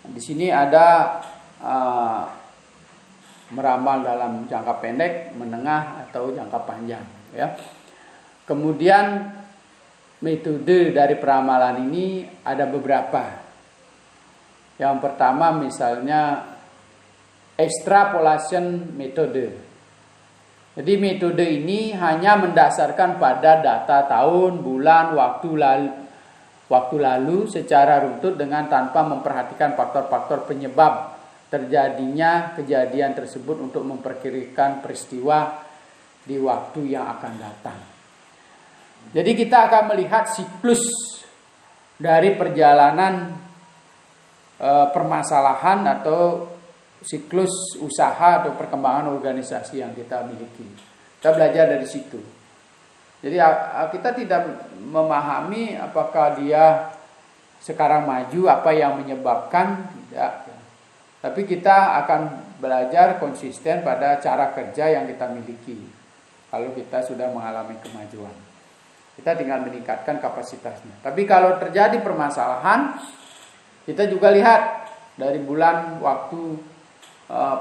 Di sini ada meramal dalam jangka pendek, menengah atau jangka panjang. Ya. Kemudian metode dari peramalan ini ada beberapa. Yang pertama misalnya extrapolation metode. Jadi metode ini hanya mendasarkan pada data tahun, bulan, waktu lalu secara runtut dengan tanpa memperhatikan faktor-faktor penyebab terjadinya kejadian tersebut untuk memperkirakan peristiwa di waktu yang akan datang. Jadi kita akan melihat siklus dari perjalanan permasalahan atau siklus usaha atau perkembangan organisasi yang kita miliki. Kita belajar dari situ. Jadi kita tidak memahami apakah dia sekarang maju, apa yang menyebabkan, tidak. Tapi kita akan belajar konsisten pada cara kerja yang kita miliki. Kalau kita sudah mengalami kemajuan, kita tinggal meningkatkan kapasitasnya. Tapi kalau terjadi permasalahan, kita juga lihat dari bulan, waktu,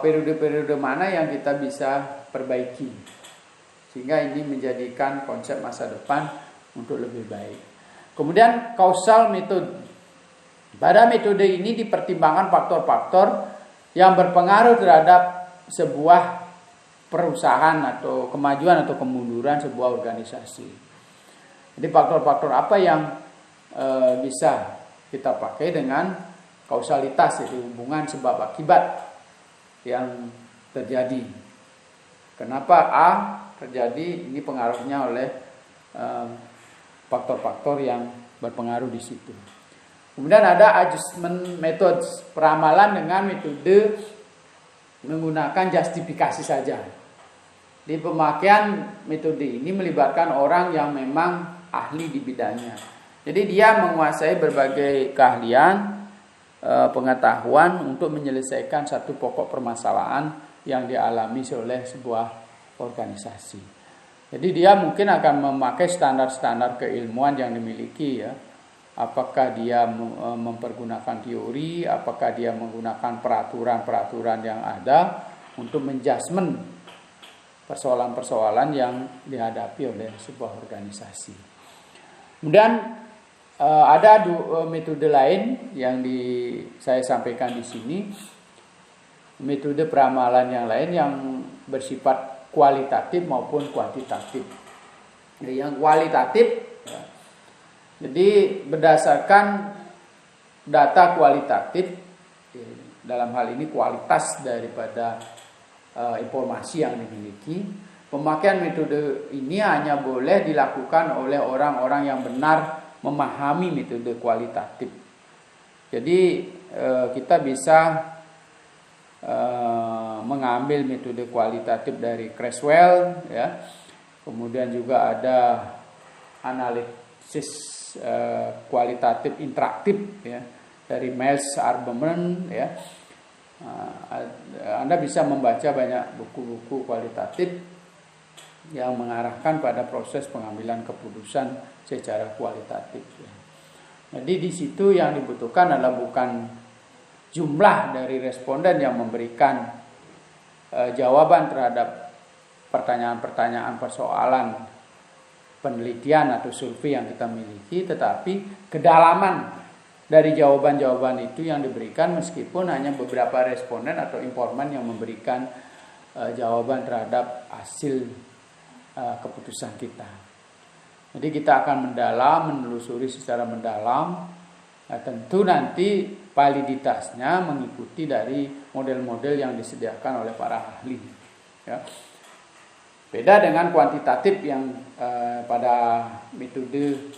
periode-periode mana yang kita bisa perbaiki. Sehingga ini menjadikan konsep masa depan untuk lebih baik. Kemudian causal method. Pada metode ini dipertimbangkan faktor-faktor yang berpengaruh terhadap sebuah perusahaan atau kemajuan atau kemunduran sebuah organisasi. Jadi faktor-faktor apa yang bisa kita pakai dengan kausalitas, yaitu hubungan sebab akibat yang terjadi. Kenapa A terjadi? Ini pengaruhnya oleh faktor-faktor yang berpengaruh di situ. Kemudian ada adjustment methods, peramalan dengan metode menggunakan justifikasi saja. Di pemakaian metode ini melibatkan orang yang memang ahli di bidangnya. Jadi dia menguasai berbagai keahlian, pengetahuan untuk menyelesaikan satu pokok permasalahan yang dialami oleh sebuah organisasi. Jadi dia mungkin akan memakai standar-standar keilmuan yang dimiliki ya. Apakah dia mempergunakan teori, apakah dia menggunakan peraturan-peraturan yang ada untuk menjudgment persoalan-persoalan yang dihadapi oleh sebuah organisasi. Kemudian ada metode lain yang saya sampaikan di sini, metode peramalan yang lain yang bersifat kualitatif maupun kuantitatif. Yang kualitatif, jadi berdasarkan data kualitatif, dalam hal ini kualitas daripada informasi yang dimiliki. Pemakaian metode ini hanya boleh dilakukan oleh orang-orang yang benar memahami metode kualitatif. Jadi kita bisa mengambil metode kualitatif dari Creswell, ya. Kemudian juga ada analisis kualitatif interaktif, ya, dari Miles Arbeman, ya. Anda bisa membaca banyak buku-buku kualitatif yang mengarahkan pada proses pengambilan keputusan secara kualitatif, ya. Jadi di situ yang dibutuhkan adalah bukan jumlah dari responden yang memberikan jawaban terhadap pertanyaan-pertanyaan persoalan penelitian atau survei yang kita miliki, tetapi kedalaman dari jawaban-jawaban itu yang diberikan meskipun hanya beberapa responden atau informan yang memberikan jawaban terhadap hasil keputusan kita. Jadi kita akan menelusuri secara mendalam. Nah, tentu nanti validitasnya mengikuti dari model-model yang disediakan oleh para ahli, ya. Beda dengan kuantitatif yang pada metode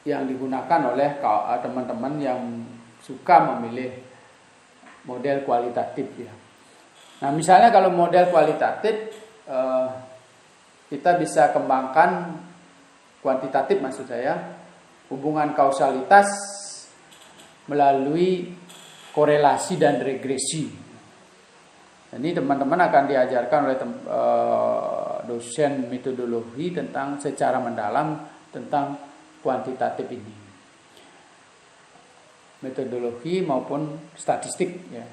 yang digunakan oleh teman-teman yang suka memilih model kualitatif, ya. Nah, misalnya kalau model kualitatif kita bisa kembangkan kuantitatif, maksud saya hubungan kausalitas melalui korelasi dan regresi. Ini teman-teman akan diajarkan oleh dosen metodologi tentang secara mendalam tentang kuantitatif ini, metodologi maupun statistik, ya.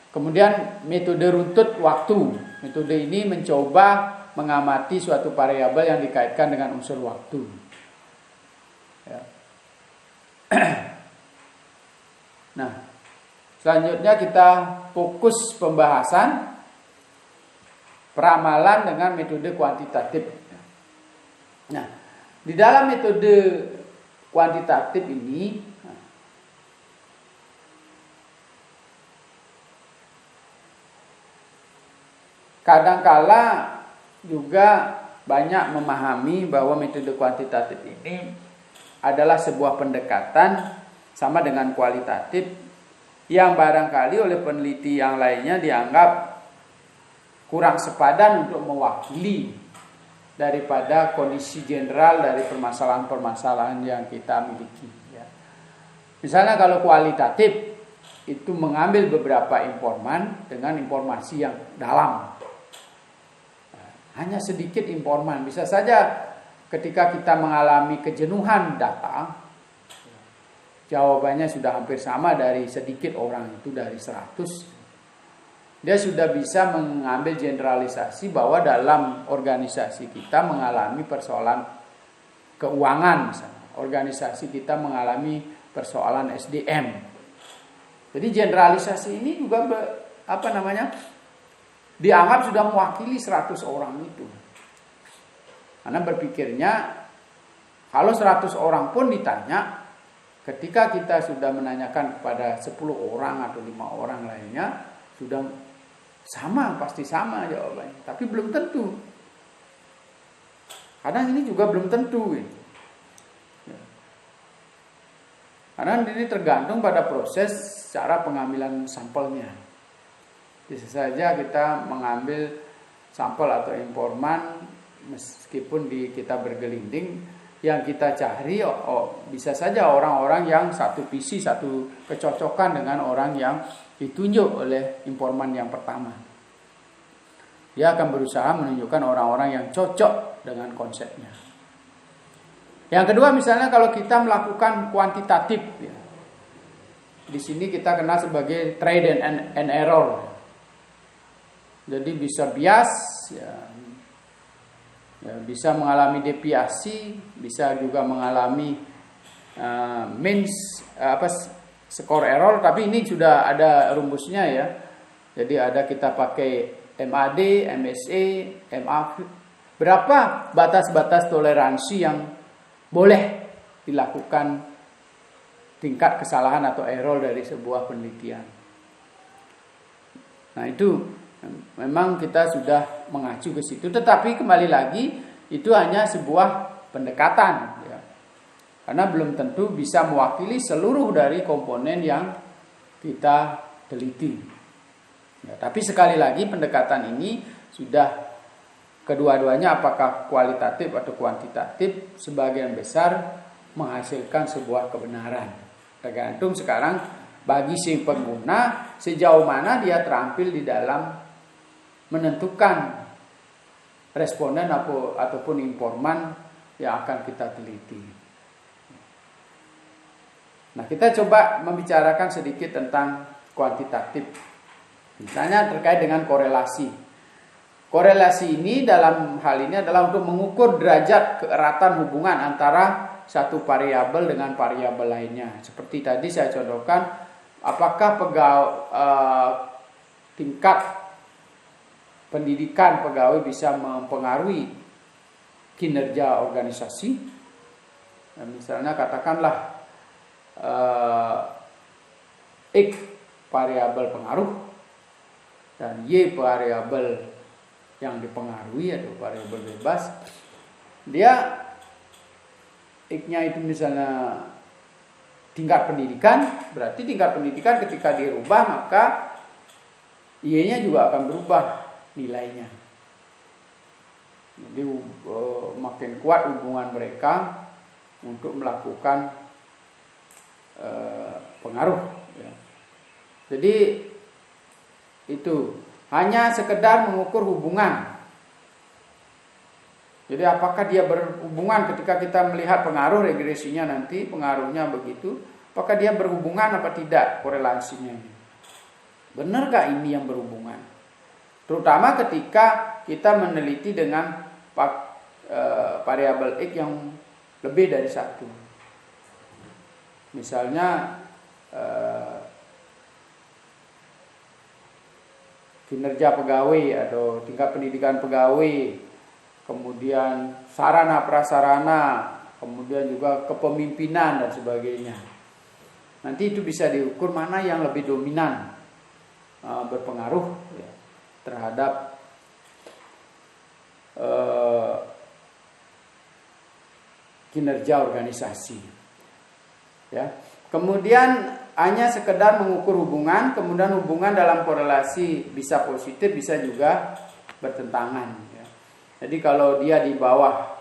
Kemudian metode runtut waktu. Metode ini mencoba mengamati suatu variabel yang dikaitkan dengan unsur waktu, ya. Nah, selanjutnya kita fokus pembahasan peramalan dengan metode kuantitatif. Nah, di dalam metode kuantitatif ini kadangkala juga banyak memahami bahwa metode kuantitatif ini adalah sebuah pendekatan sama dengan kualitatif yang barangkali oleh peneliti yang lainnya dianggap kurang sepadan untuk mewakili daripada kondisi general dari permasalahan-permasalahan yang kita miliki, ya. Misalnya kalau kualitatif itu mengambil beberapa informan dengan informasi yang dalam. Hanya sedikit informan. Bisa saja ketika kita mengalami kejenuhan data, jawabannya sudah hampir sama dari sedikit orang itu, dari 100. Dia sudah bisa mengambil generalisasi bahwa dalam organisasi kita mengalami persoalan keuangan, misalnya. Organisasi kita mengalami persoalan SDM. Jadi generalisasi ini juga dianggap sudah mewakili 100 orang itu. Karena berpikirnya kalau 100 orang pun ditanya, ketika kita sudah menanyakan kepada 10 orang atau 5 orang lainnya, sudah sama, pasti sama jawabannya. Tapi belum tentu. Kadang ini juga belum tentu, gitu. Karena ini tergantung pada proses cara pengambilan sampelnya. Bisa saja kita mengambil sampel atau informan meskipun kita bergelinding, yang kita cari bisa saja orang-orang yang satu visi, satu kecocokan dengan orang yang ditunjuk oleh informan yang pertama. Dia akan berusaha menunjukkan orang-orang yang cocok dengan konsepnya. Yang kedua, misalnya kalau kita melakukan kuantitatif, ya. Di sini kita kenal sebagai trade and error. Jadi bisa bias, ya, bisa mengalami deviasi, bisa juga mengalami skor error, tapi ini sudah ada rumusnya, ya. Jadi kita pakai MAD, MSE, Berapa batas-batas toleransi yang boleh dilakukan, tingkat kesalahan atau error dari sebuah penelitian. Nah, itu memang kita sudah mengacu ke situ, tetapi kembali lagi itu hanya sebuah pendekatan, ya. Karena belum tentu bisa mewakili seluruh dari komponen yang kita teliti. Ya, tapi sekali lagi pendekatan ini sudah kedua-duanya, apakah kualitatif atau kuantitatif, sebagian besar menghasilkan sebuah kebenaran. Tergantung sekarang bagi si pengguna sejauh mana dia terampil di dalam menentukan responden ataupun informan yang akan kita teliti. Nah, kita coba membicarakan sedikit tentang kuantitatif. Misalnya terkait dengan korelasi. Korelasi ini dalam hal ini adalah untuk mengukur derajat keeratan hubungan antara satu variabel dengan variabel lainnya. Seperti tadi saya contohkan, apakah tingkat pendidikan pegawai bisa mempengaruhi kinerja organisasi. Nah, misalnya katakanlah X variabel pengaruh dan Y variabel yang dipengaruhi atau variabel bebas. Dia X-nya itu misalnya tingkat pendidikan, berarti tingkat pendidikan ketika dirubah maka Y-nya juga akan berubah nilainya. Jadi makin kuat hubungan mereka untuk melakukan pengaruh, ya. Jadi itu hanya sekedar mengukur hubungan. Jadi apakah dia berhubungan ketika kita melihat pengaruh regresinya nanti, pengaruhnya begitu, apakah dia berhubungan apa tidak korelasinya. Benarkah ini yang berhubungan? Terutama ketika kita meneliti dengan variabel X yang lebih dari satu. Misalnya kinerja pegawai atau tingkat pendidikan pegawai, kemudian sarana prasarana, kemudian juga kepemimpinan dan sebagainya. Nanti itu bisa diukur mana yang lebih dominan berpengaruh, ya, terhadap kinerja organisasi. Ya. Kemudian hanya sekedar mengukur hubungan, kemudian hubungan dalam korelasi bisa positif, bisa juga bertentangan, ya. Jadi kalau dia di bawah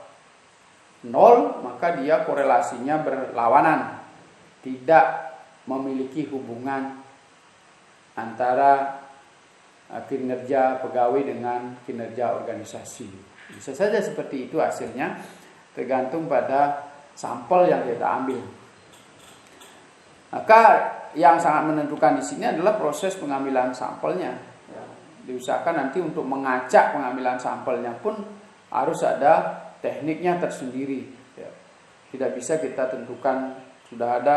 0, maka dia korelasinya berlawanan, tidak memiliki hubungan antara kinerja pegawai dengan kinerja organisasi. Bisa saja seperti itu hasilnya, tergantung pada sampel yang kita ambil. Maka yang sangat menentukan di sini adalah proses pengambilan sampelnya. Ya, diusahakan nanti untuk mengacak pengambilan sampelnya pun harus ada tekniknya tersendiri. Ya, tidak bisa kita tentukan, sudah ada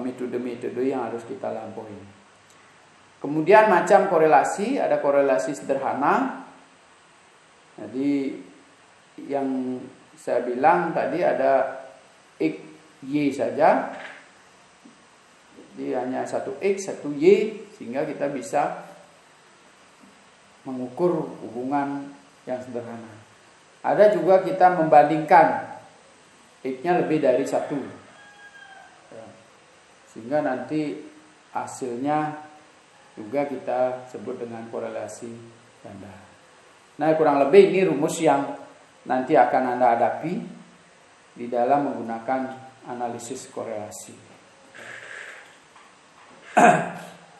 metode-metode yang harus kita lampaui. Kemudian macam korelasi, ada korelasi sederhana. Jadi yang saya bilang tadi ada X, Y saja. Jadi hanya satu X, satu Y, sehingga kita bisa mengukur hubungan yang sederhana. Ada juga kita membandingkan X-nya lebih dari satu, sehingga nanti hasilnya juga kita sebut dengan korelasi ganda. Nah, kurang lebih ini rumus yang nanti akan Anda hadapi di dalam menggunakan analisis korelasi.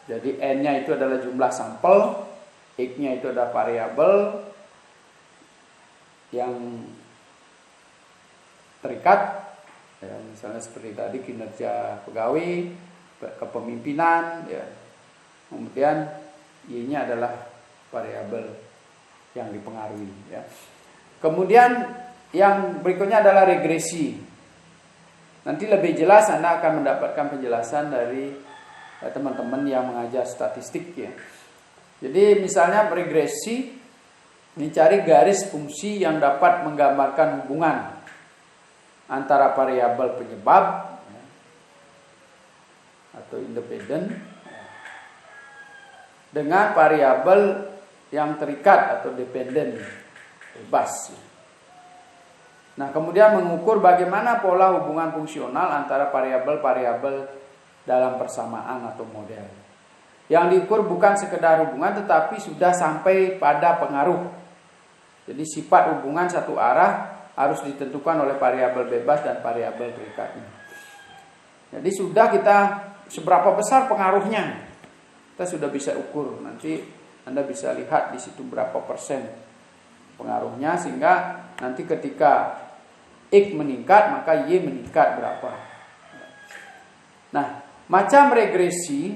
Jadi N-nya itu adalah jumlah sampel, X-nya itu adalah variabel yang terikat, ya, misalnya seperti tadi kinerja pegawai, kepemimpinan, ya. Kemudian Y-nya adalah variabel yang dipengaruhi, ya. Kemudian yang berikutnya adalah regresi. Nanti lebih jelas Anda akan mendapatkan penjelasan dari teman-teman yang mengajar statistik, ya. Jadi misalnya regresi Mencari garis fungsi yang dapat menggambarkan hubungan antara variabel penyebab atau independen dengan variabel yang terikat atau dependen, bebas. Nah, kemudian mengukur bagaimana pola hubungan fungsional antara variabel-variabel dalam persamaan atau model. Yang diukur bukan sekedar hubungan tetapi sudah sampai pada pengaruh. Jadi sifat hubungan satu arah harus ditentukan oleh variabel bebas dan variabel terikatnya. Jadi sudah kita seberapa besar pengaruhnya, kita sudah bisa ukur. Nanti Anda bisa lihat di situ berapa persen pengaruhnya, sehingga nanti ketika X meningkat maka Y meningkat berapa. Nah, macam regresi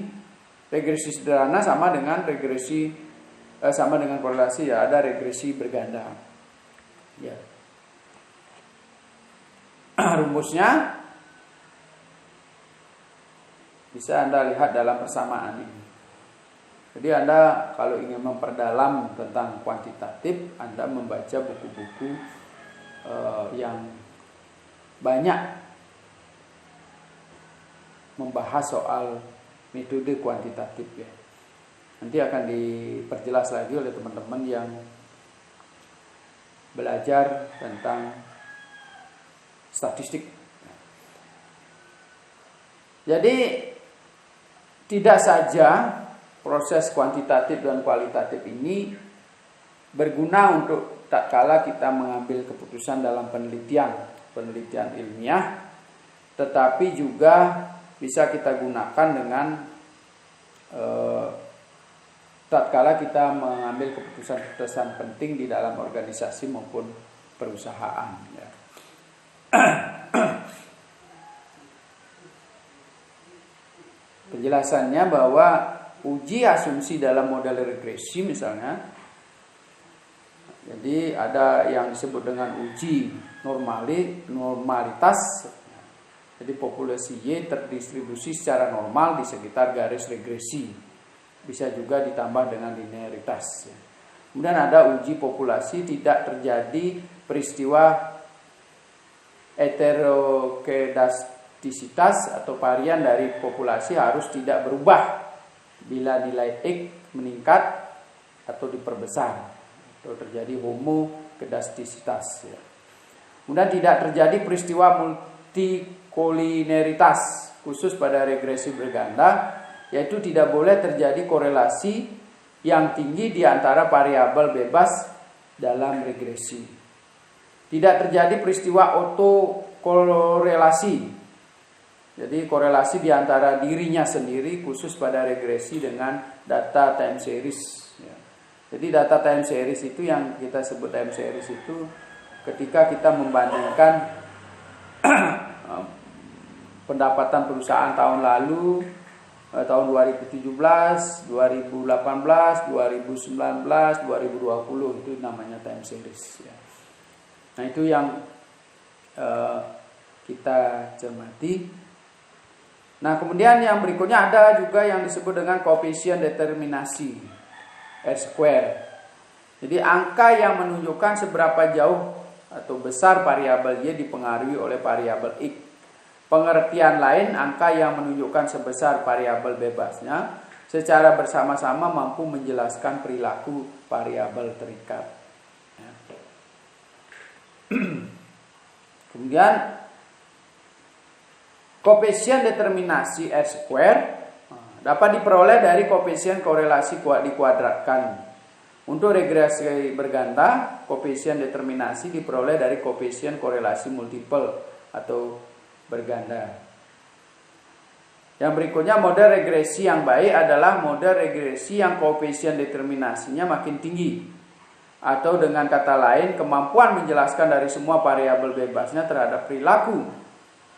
sederhana sama dengan korelasi ya, ada regresi berganda. Ya. Rumusnya bisa Anda lihat dalam persamaan ini. Jadi Anda kalau ingin memperdalam tentang kuantitatif, Anda membaca buku-buku yang banyak membahas soal metode kuantitatif ya. Nanti akan diperjelas lagi oleh teman-teman yang belajar tentang statistik. Jadi tidak saja proses kuantitatif dan kualitatif ini berguna untuk tak kala kita mengambil keputusan dalam penelitian ilmiah, tetapi juga bisa kita gunakan dengan tatkala kita mengambil keputusan-keputusan penting di dalam organisasi maupun perusahaan ya. Penjelasannya bahwa uji asumsi dalam model regresi misalnya, jadi ada yang disebut dengan uji normalitas. Jadi populasi Y terdistribusi secara normal di sekitar garis regresi. Bisa juga ditambah dengan linearitas. Kemudian ada uji populasi, tidak terjadi peristiwa heterokedastisitas atau varian dari populasi harus tidak berubah bila nilai X meningkat atau diperbesar atau terjadi homokedastisitas. Kemudian tidak terjadi peristiwa multikolineritas khusus pada regresi berganda, yaitu tidak boleh terjadi korelasi yang tinggi di antara variabel bebas dalam regresi. Tidak terjadi peristiwa autokorelasi. Jadi korelasi di antara dirinya sendiri khusus pada regresi dengan data time series. Jadi data time series itu yang kita sebut time series itu ketika kita membandingkan pendapatan perusahaan tahun lalu, tahun 2017, 2018, 2019, 2020 itu namanya time series ya. Nah, itu yang kita cermati. Nah, kemudian yang berikutnya ada juga yang disebut dengan koefisien determinasi R-square. Jadi angka yang menunjukkan seberapa jauh atau besar variabel Y dipengaruhi oleh variabel X. Pengertian lain, angka yang menunjukkan sebesar variabel bebasnya secara bersama-sama mampu menjelaskan perilaku variabel terikat. Kemudian koefisien determinasi R-square dapat diperoleh dari koefisien korelasi dikuadratkan. Untuk regresi berganda, koefisien determinasi diperoleh dari koefisien korelasi multiple atau berganda. Yang berikutnya, model regresi yang baik adalah model regresi yang koefisien determinasinya makin tinggi, atau dengan kata lain kemampuan menjelaskan dari semua variabel bebasnya terhadap perilaku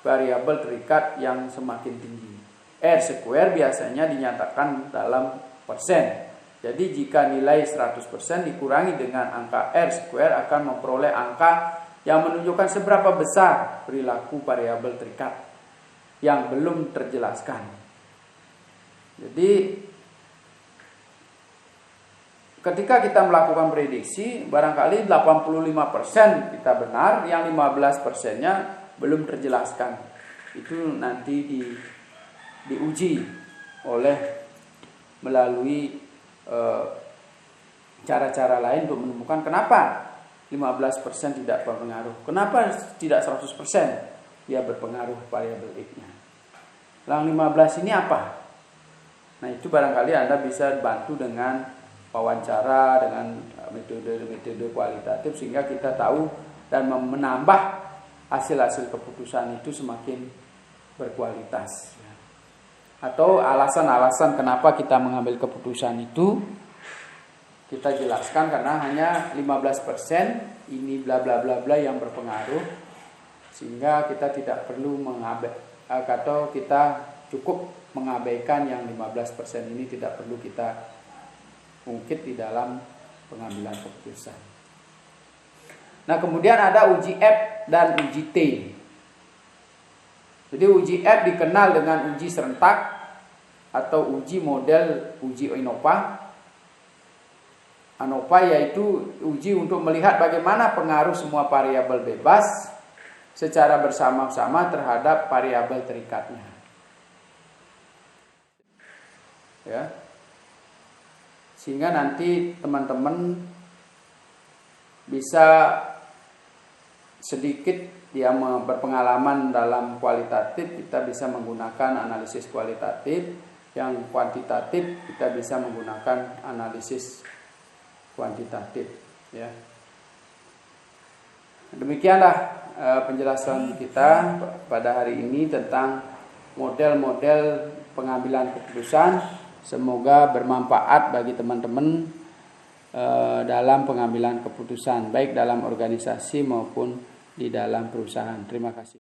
variabel terikat yang semakin tinggi. R-square biasanya dinyatakan dalam persen. Jadi jika nilai 100% dikurangi dengan angka R-square akan memperoleh angka yang menunjukkan seberapa besar perilaku variabel terikat yang belum terjelaskan. Jadi ketika kita melakukan prediksi, barangkali 85% kita benar, yang 15%-nya belum terjelaskan. Itu nanti diuji oleh melalui cara-cara lain untuk menemukan kenapa 15% tidak berpengaruh. Kenapa tidak 100% dia berpengaruh variabel X-nya. Yang 15 ini apa? Nah, itu barangkali Anda bisa bantu dengan wawancara, dengan metode-metode kualitatif, sehingga kita tahu dan menambah hasil-hasil keputusan itu semakin berkualitas. Atau alasan-alasan kenapa kita mengambil keputusan itu kita jelaskan, karena hanya 15% ini bla bla bla bla yang berpengaruh, sehingga kita tidak perlu atau kita cukup mengabaikan yang 15% ini, tidak perlu kita ungkit di dalam pengambilan keputusan. Nah, kemudian ada uji F dan uji T. Jadi uji F dikenal dengan uji serentak atau uji model uji ANOVA, yaitu uji untuk melihat bagaimana pengaruh semua variabel bebas secara bersama-sama terhadap variabel terikatnya. Ya. Sehingga nanti teman-teman bisa sedikit berpengalaman dalam kualitatif, kita bisa menggunakan analisis kualitatif. Yang kuantitatif kita bisa menggunakan analisis kuantitatif, ya. Demikianlah penjelasan kita pada hari ini tentang model-model pengambilan keputusan. Semoga bermanfaat bagi teman-teman dalam pengambilan keputusan, baik dalam organisasi maupun di dalam perusahaan. Terima kasih.